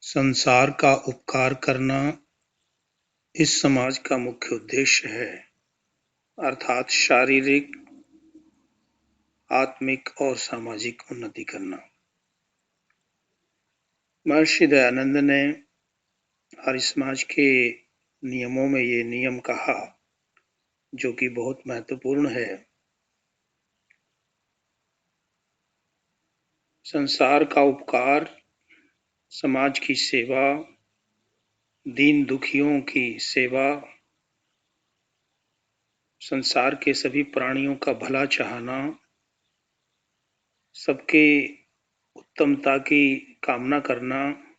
संसार का उपकार करना इस समाज का मुख्य उद्देश्य है, अर्थात शारीरिक, आत्मिक और सामाजिक उन्नति करना। महर्षि दयानंद ने आर्य समाज के नियमों में ये नियम कहा, जो कि बहुत महत्वपूर्ण है। संसार का उपकार, समाज की सेवा, दीन दुखियों की सेवा, संसार के सभी प्राणियों का भला चाहना, सबके उत्तमता की कामना करना,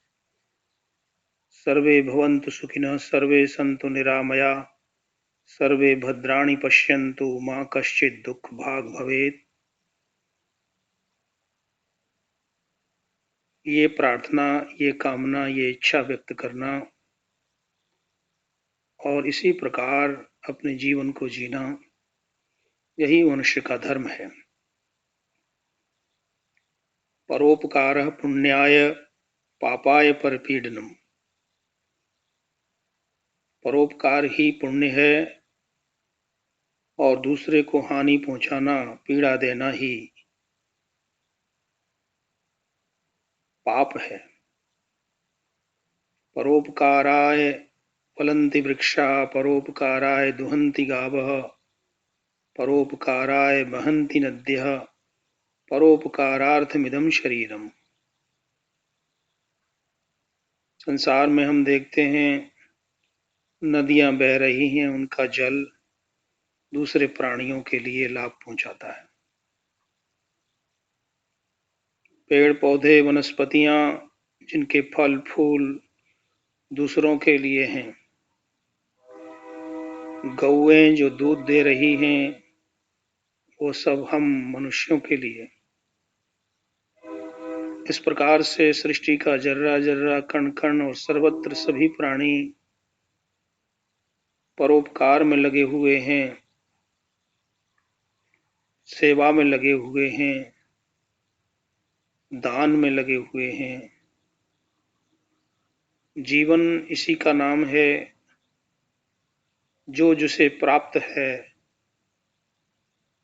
सर्वे भवन्तु सुखिनः सर्वे सन्तु निरामया सर्वे भद्राणि पश्यन्तु मा कश्चित् दुःखभाग् भवेत्। ये प्रार्थना, ये कामना, ये इच्छा व्यक्त करना और इसी प्रकार अपने जीवन को जीना, यही मनुष्य का धर्म है। परोपकारः पुण्याय पापाय परपीडनम्। परोपकार ही पुण्य है और दूसरे को हानि पहुंचाना, पीड़ा देना ही पाप है। परोपकाराय फलन्ति वृक्षाः परोपकाराय दुहन्ति गावः परोपकाराय वहन्ति नद्यः परोपकारार्थमिदं शरीरम्। संसार में हम देखते हैं नदियां बह रही हैं, उनका जल दूसरे प्राणियों के लिए लाभ पहुंचाता है। पेड़ पौधे, वनस्पतियां, जिनके फल फूल दूसरों के लिए हैं, गौएं जो दूध दे रही हैं, वो सब हम मनुष्यों के लिए। इस प्रकार से सृष्टि का जर्रा जर्रा, कण कण और सर्वत्र सभी प्राणी परोपकार में लगे हुए हैं, सेवा में लगे हुए हैं, दान में लगे हुए हैं। जीवन इसी का नाम है। जो जिसे प्राप्त है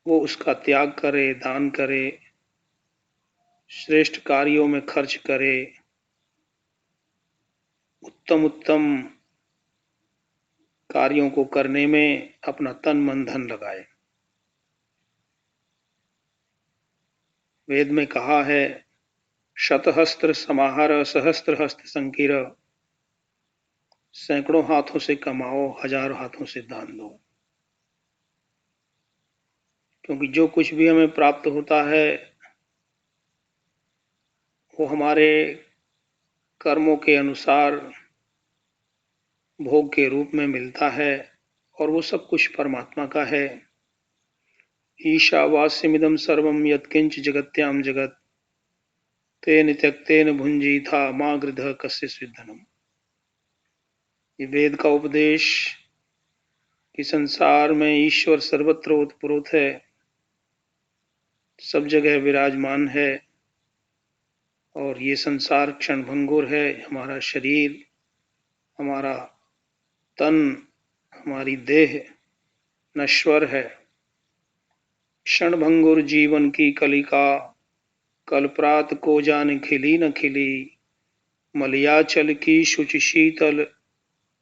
वो उसका त्याग करे, दान करे, श्रेष्ठ कार्यों में खर्च करे, उत्तम उत्तम कार्यों को करने में अपना तन मन धन लगाए। वेद में कहा है, शतहस्त्र समाहर सहस्त्र हस्त संकीर। सैकड़ों हाथों से कमाओ, हजारों हाथों से दान दो। क्योंकि जो कुछ भी हमें प्राप्त होता है वो हमारे कर्मों के अनुसार भोग के रूप में मिलता है और वो सब कुछ परमात्मा का है। ईशावास्यमिदं सर्वं यत्किंच जगत्याम जगत तेन त्यक्तेन भुंजीथा मा गृधः कस्य स्विद्धनम्। ये वेद का उपदेश कि संसार में ईश्वर सर्वत्र ओतप्रोत है, सब जगह विराजमान है और ये संसार क्षणभंगुर है। हमारा शरीर, हमारा तन, हमारी देह नश्वर है। क्षणभंगुर जीवन की कलिका, कल प्रात को जाने खिली न खिली। मलयाचल की शुचि शीतल,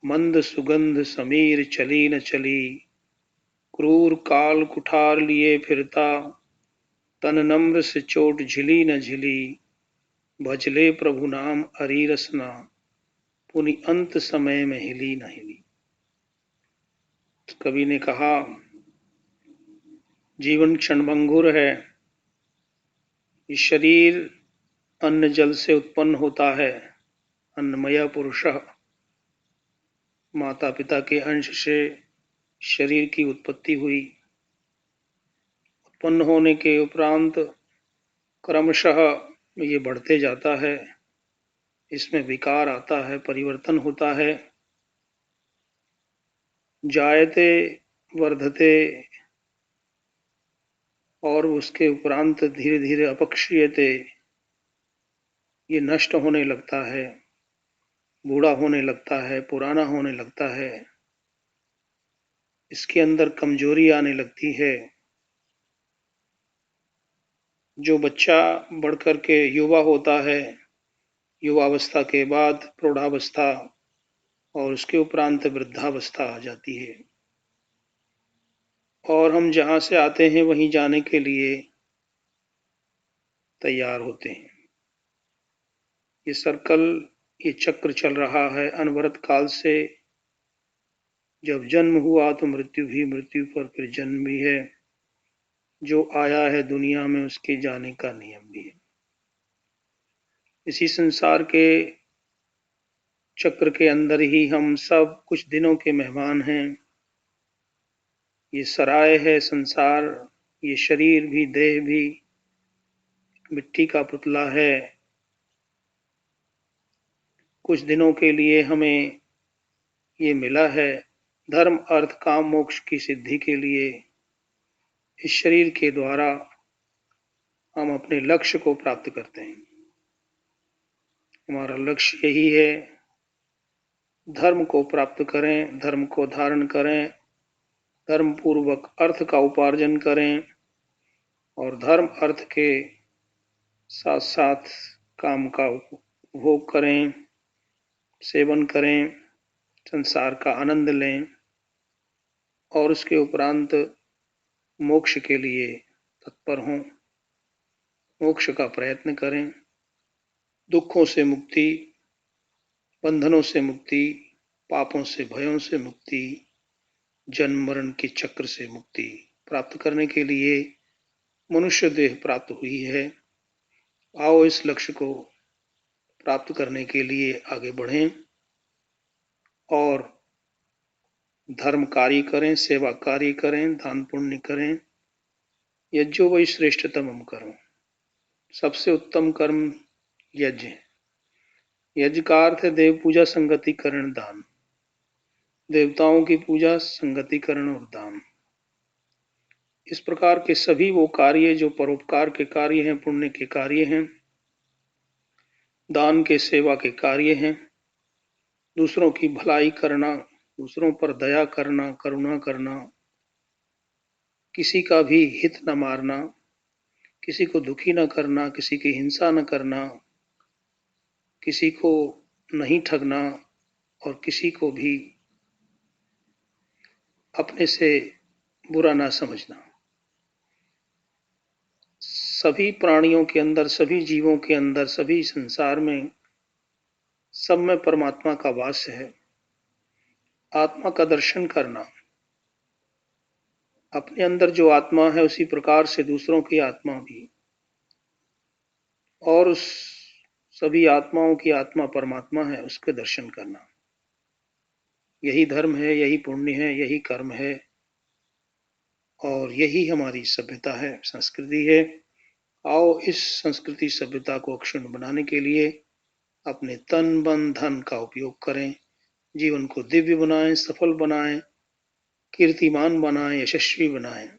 मंद सुगंध समीर चली न चली। क्रूर काल कुठार लिए फिरता, तन नम्र से चोट झिली न झिली। भजले प्रभु नाम हरि रसना, पुनि अंत समय में हिली न हिली। कवि ने कहा, जीवन क्षणभंगुर है। ये शरीर अन्न जल से उत्पन्न होता है। अन्नमय पुरुषः, माता पिता के अंश से शरीर की उत्पत्ति हुई। उत्पन्न होने के उपरांत क्रमशः ये बढ़ते जाता है, इसमें विकार आता है, परिवर्तन होता है। जायते वर्धते और उसके उपरांत धीरे धीरे अपक्षीयते, ये नष्ट होने लगता है। बूढ़ा होने लगता है, पुराना होने लगता है, इसके अंदर कमजोरी आने लगती है। जो बच्चा बढ़ कर के युवा होता है, युवावस्था के बाद प्रौढ़ावस्था और उसके उपरांत वृद्धावस्था आ जाती है, और हम जहां से आते हैं वहीं जाने के लिए तैयार होते हैं। ये सर्कल, ये चक्र चल रहा है अनवरत काल से। जब जन्म हुआ तो मृत्यु भी, मृत्यु पर फिर जन्म भी है। जो आया है दुनिया में उसके जाने का नियम भी है। इसी संसार के चक्र के अंदर ही हम सब कुछ दिनों के मेहमान हैं। ये सराय है संसार, ये शरीर भी, देह भी मिट्टी का पुतला है। कुछ दिनों के लिए हमें ये मिला है। धर्म अर्थ काम मोक्ष की सिद्धि के लिए इस शरीर के द्वारा हम अपने लक्ष्य को प्राप्त करते हैं। हमारा लक्ष्य यही है, धर्म को प्राप्त करें, धर्म को धारण करें, धर्म पूर्वक अर्थ का उपार्जन करें और धर्म अर्थ के साथ साथ काम का उपभोग करें, सेवन करें, संसार का आनंद लें और उसके उपरांत मोक्ष के लिए तत्पर हों, मोक्ष का प्रयत्न करें। दुखों से मुक्ति, बंधनों से मुक्ति, पापों से, भयों से मुक्ति, जन्म मरण के चक्र से मुक्ति प्राप्त करने के लिए मनुष्य देह प्राप्त हुई है। आओ इस लक्ष्य को प्राप्त करने के लिए आगे बढ़ें और धर्म कार्य करें, सेवा कार्य करें, दान पुण्य करें। यज्ञो वही श्रेष्ठतम कर्म, सबसे उत्तम कर्म यज्ञ है। यज्ञ का अर्थ है देव पूजा, संगतिकरण, दान। देवताओं की पूजा, संगतिकरण और दान। इस प्रकार के सभी वो कार्य जो परोपकार के कार्य हैं, पुण्य के कार्य हैं, दान के, सेवा के कार्य हैं, दूसरों की भलाई करना, दूसरों पर दया करना, करुणा करना, किसी का भी हित न मारना, किसी को दुखी न करना, किसी की हिंसा न करना, किसी को नहीं ठगना और किसी को भी अपने से बुरा ना समझना। सभी प्राणियों के अंदर, सभी जीवों के अंदर, सभी संसार में, सब में परमात्मा का वास है। आत्मा का दर्शन करना, अपने अंदर जो आत्मा है उसी प्रकार से दूसरों की आत्मा भी, और उस सभी आत्माओं की आत्मा परमात्मा है, उसके दर्शन करना। यही धर्म है, यही पुण्य है, यही कर्म है और यही हमारी सभ्यता है, संस्कृति है। आओ इस संस्कृति सभ्यता को अक्षुण्ण बनाने के लिए अपने तन मन धन का उपयोग करें, जीवन को दिव्य बनाएं, सफल बनाएं, कीर्तिमान बनाएं, यशस्वी बनाएं।